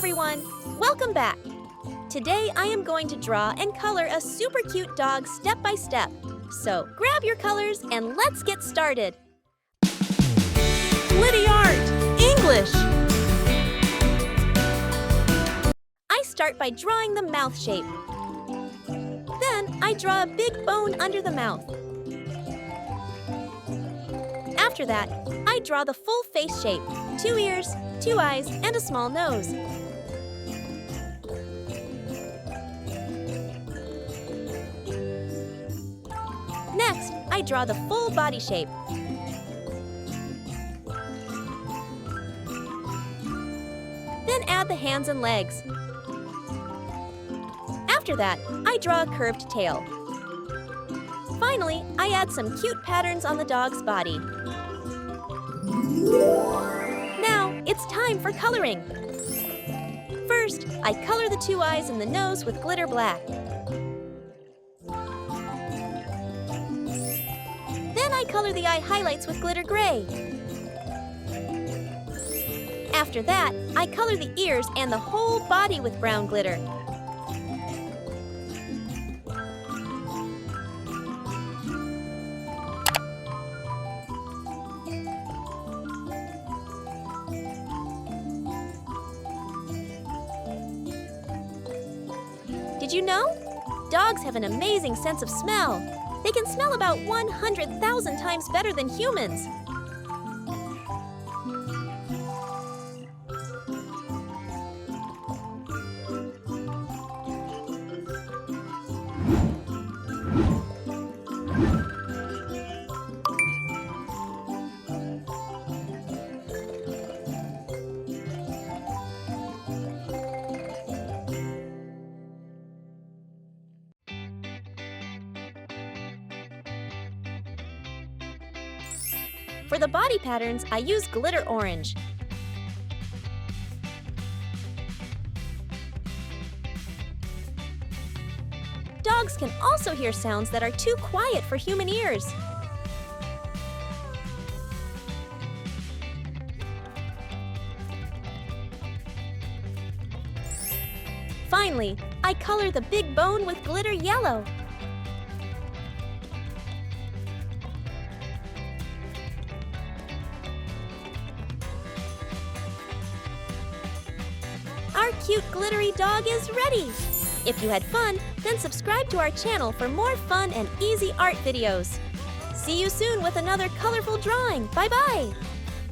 everyone! Welcome back! Today I am going to draw and color a super cute dog step by step. So grab your colors and let's get started! Glittyartenglish! I start by drawing the mouth shape. Then I draw a big bone under the mouth. After that, I draw the full face shape, 2 ears, 2 eyes, and a small nose. Next, I draw the full body shape. Then add the hands and legs. After that, I draw a curved tail. Finally, I add some cute patterns on the dog's body. Now, it's time for coloring. First, I color the 2 eyes and the nose with glitter black. Then I color the eye highlights with glitter gray. After that, I color the ears and the whole body with brown glitter. Did you know? Dogs have an amazing sense of smell. They can smell about 100,000 times better than humans. For the body patterns, I use glitter orange. Dogs can also hear sounds that are too quiet for human ears. Finally, I color the big bone with glitter yellow. Our cute glittery dog is ready! If you had fun, then subscribe to our channel for more fun and easy art videos. See you soon with another colorful drawing. Bye-bye!